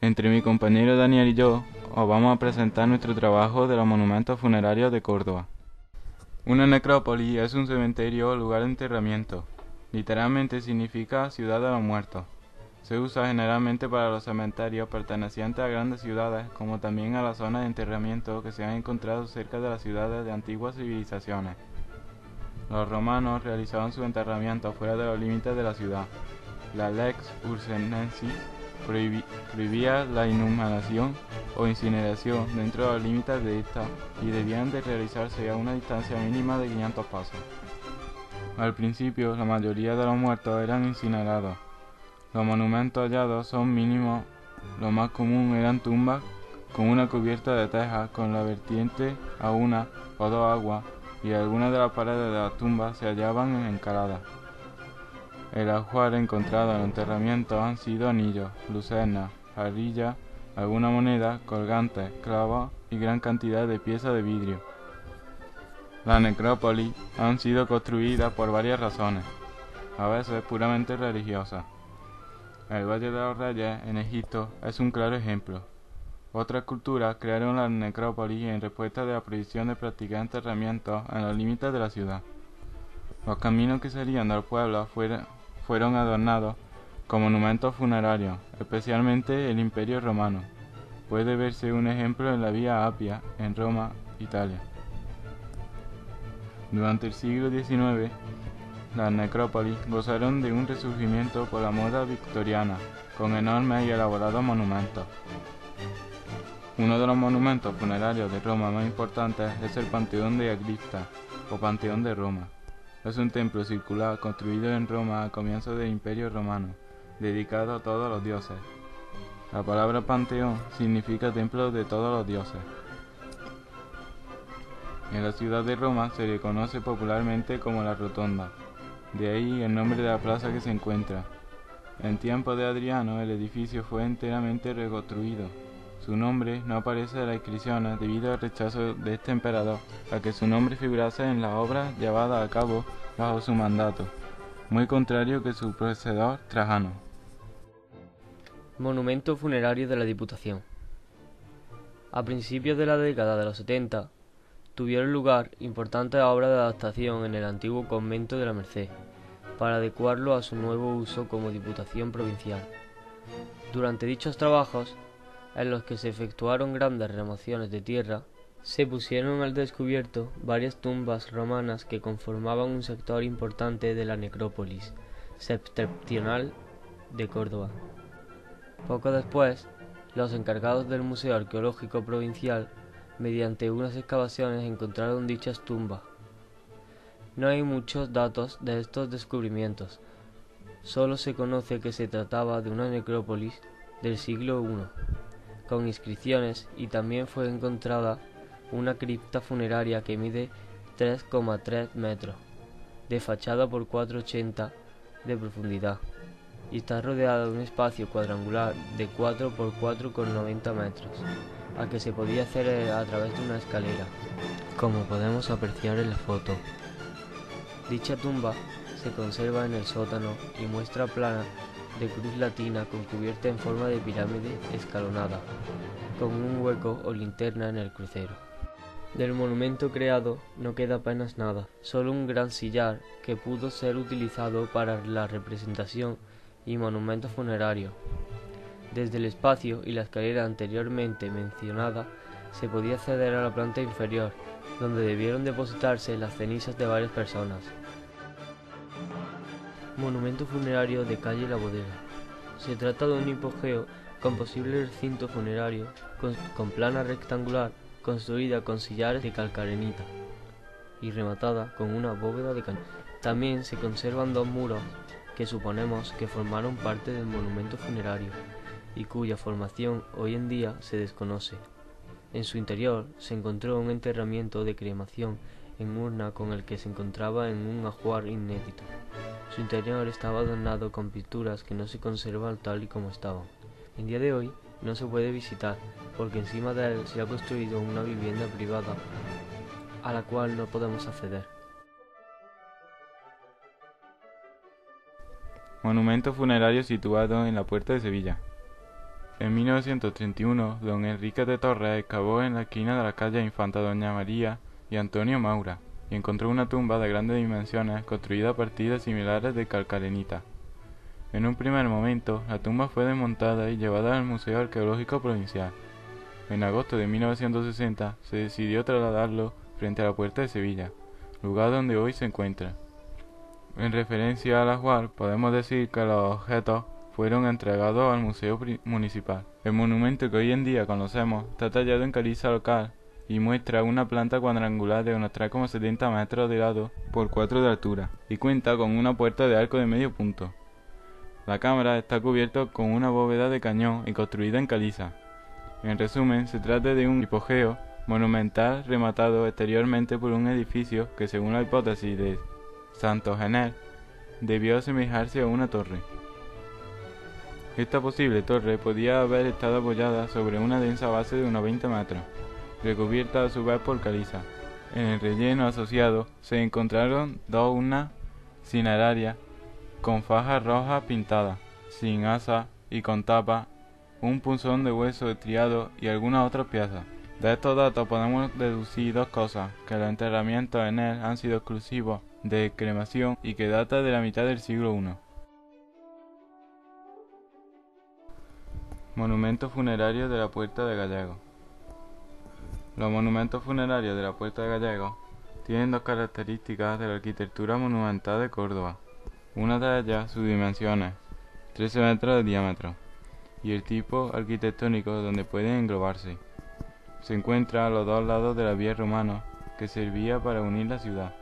Entre mi compañero Daniel y yo os vamos a presentar nuestro trabajo de los monumentos funerarios de Córdoba. Una necrópolis es un cementerio o lugar de enterramiento. Literalmente significa ciudad de los muertos. Se usa generalmente para los cementerios pertenecientes a grandes ciudades, como también a las zonas de enterramiento que se han encontrado cerca de las ciudades de antiguas civilizaciones. Los romanos realizaban su enterramiento fuera de los límites de la ciudad. La Lex Ursenensis prohibía la inhumación o incineración dentro de los límites de esta y debían de realizarse a una distancia mínima de 500 pasos. Al principio, la mayoría de los muertos eran incinerados. Los monumentos hallados son mínimos. Lo más común eran tumbas con una cubierta de tejas con la vertiente a una o dos aguas, y algunas de las paredes de las tumbas se hallaban encaladas. El ajuar encontrado en los enterramientos han sido anillos, lucernas, jarrillas, alguna moneda, colgantes, clavos y gran cantidad de piezas de vidrio. Las necrópolis han sido construidas por varias razones, a veces puramente religiosas. El Valle de los Reyes en Egipto es un claro ejemplo. Otras culturas crearon las necrópolis en respuesta de la prohibición de practicar enterramientos en los límites de la ciudad. Los caminos que salían del pueblo fueron adornados con monumentos funerarios, especialmente el Imperio Romano. Puede verse un ejemplo en la Vía Apia, en Roma, Italia. Durante el siglo XIX, las necrópolis gozaron de un resurgimiento por la moda victoriana, con enormes y elaborados monumentos. Uno de los monumentos funerarios de Roma más importantes es el Panteón de Agripta, o Panteón de Roma. Es un templo circular construido en Roma a comienzos del Imperio Romano, dedicado a todos los dioses. La palabra panteón significa templo de todos los dioses. En la ciudad de Roma se le conoce popularmente como la Rotonda, de ahí el nombre de la plaza que se encuentra. En tiempos de Adriano el edificio fue enteramente reconstruido. Su nombre no aparece en las inscripciones debido al rechazo de este emperador a que su nombre figurase en las obras llevadas a cabo bajo su mandato, muy contrario que su predecesor Trajano. Monumento funerario de la Diputación. A principios de la década de los 70, tuvieron lugar importantes obras de adaptación en el antiguo convento de la Merced, para adecuarlo a su nuevo uso como Diputación Provincial. Durante dichos trabajos, en los que se efectuaron grandes remociones de tierra, se pusieron al descubierto varias tumbas romanas que conformaban un sector importante de la necrópolis septentrional de Córdoba. Poco después, los encargados del Museo Arqueológico Provincial, mediante unas excavaciones, encontraron dichas tumbas. No hay muchos datos de estos descubrimientos. Solo se conoce que se trataba de una necrópolis del siglo I, con inscripciones, y también fue encontrada una cripta funeraria que mide 3,3 metros, de fachada por 4,80 de profundidad, y está rodeada de un espacio cuadrangular de 4 por 4,90 metros, al que se podía acceder a través de una escalera, como podemos apreciar en la foto. Dicha tumba se conserva en el sótano y muestra plana de cruz latina con cubierta en forma de pirámide escalonada, con un hueco o linterna en el crucero. Del monumento creado no queda apenas nada, solo un gran sillar que pudo ser utilizado para la representación y monumento funerario. Desde el espacio y la escalera anteriormente mencionada se podía acceder a la planta inferior, donde debieron depositarse las cenizas de varias personas. Monumento funerario de calle La Bodega. Se trata de un hipogeo con posible recinto funerario con plana rectangular construida con sillares de calcarenita y rematada con una bóveda de cañón. También se conservan dos muros que suponemos que formaron parte del monumento funerario y cuya formación hoy en día se desconoce. En su interior se encontró un enterramiento de cremación en urna con el que se encontraba en un ajuar inédito. Su interior estaba adornado con pinturas que no se conservan tal y como estaban. En día de hoy no se puede visitar porque encima de él se ha construido una vivienda privada a la cual no podemos acceder. Monumento funerario situado en la Puerta de Sevilla. En 1931, don Enrique de Torres excavó en la esquina de la calle Infanta Doña María y Antonio Maura, y encontró una tumba de grandes dimensiones construida a partir de similares de calcarenita. En un primer momento, la tumba fue desmontada y llevada al Museo Arqueológico Provincial. En agosto de 1960 se decidió trasladarlo frente a la Puerta de Sevilla, lugar donde hoy se encuentra. En referencia a la cual podemos decir que los objetos fueron entregados al Museo Municipal. El monumento que hoy en día conocemos está tallado en caliza local y muestra una planta cuadrangular de unos 3,70 metros de lado por 4 de altura y cuenta con una puerta de arco de medio punto. La cámara está cubierta con una bóveda de cañón y construida en caliza. En resumen, se trata de un hipogeo monumental rematado exteriormente por un edificio que, según la hipótesis de Santos Gener, debió asemejarse a una torre. Esta posible torre podía haber estado apoyada sobre una densa base de unos 20 metros, recubierta a su vez por caliza. En el relleno asociado se encontraron dos urnas cinerarias con fajas rojas pintadas, sin asa y con tapa, un punzón de hueso estriado y algunas otras piezas. De estos datos podemos deducir dos cosas: que los enterramientos en él han sido exclusivos de cremación y que data de la mitad del siglo I. Monumento funerario de la Puerta de Gállego. Los monumentos funerarios de la Puerta de Gállego tienen dos características de la arquitectura monumental de Córdoba. Una de ellas, sus dimensiones, 13 metros de diámetro, y el tipo arquitectónico donde pueden englobarse. Se encuentra a los dos lados de la vía romana que servía para unir la ciudad.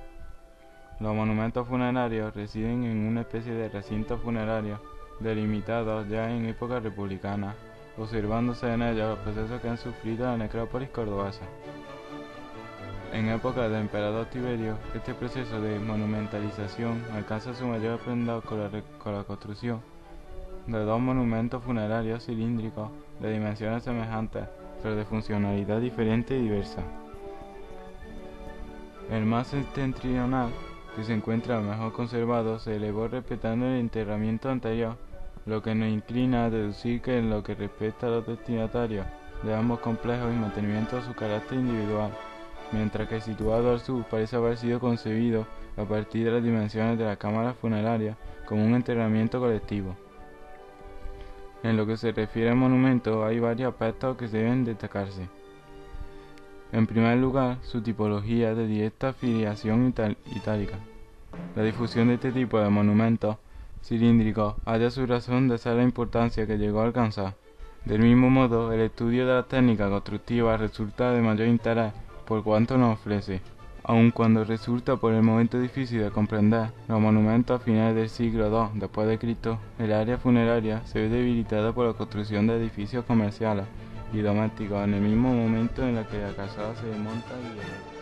Los monumentos funerarios residen en una especie de recintos funerarios delimitados ya en época republicana, observándose en ellos los procesos que han sufrido la necrópolis cordobesa. En época del emperador Tiberio, este proceso de monumentalización alcanza su mayor esplendor con la construcción de dos monumentos funerarios cilíndricos de dimensiones semejantes, pero de funcionalidad diferente y diversa. El más septentrional, que se encuentra mejor conservado, se elevó respetando el enterramiento anterior, lo que nos inclina a deducir que en lo que respecta a los destinatarios de ambos complejos y mantenimiento de su carácter individual, mientras que situado al sur parece haber sido concebido a partir de las dimensiones de las cámaras funerarias como un enterramiento colectivo. En lo que se refiere al monumento, hay varios aspectos que deben destacarse. En primer lugar, su tipología de directa filiación itálica. La difusión de este tipo de monumentos cilíndricos halla su razón de ser la importancia que llegó a alcanzar. Del mismo modo, el estudio de las técnicas constructivas resulta de mayor interés por cuanto nos ofrece, aun cuando resulta por el momento difícil de comprender los monumentos a finales del siglo II después de Cristo. El área funeraria se ve debilitada por la construcción de edificios comerciales y domésticos en el mismo momento en el que la calzada se desmonta y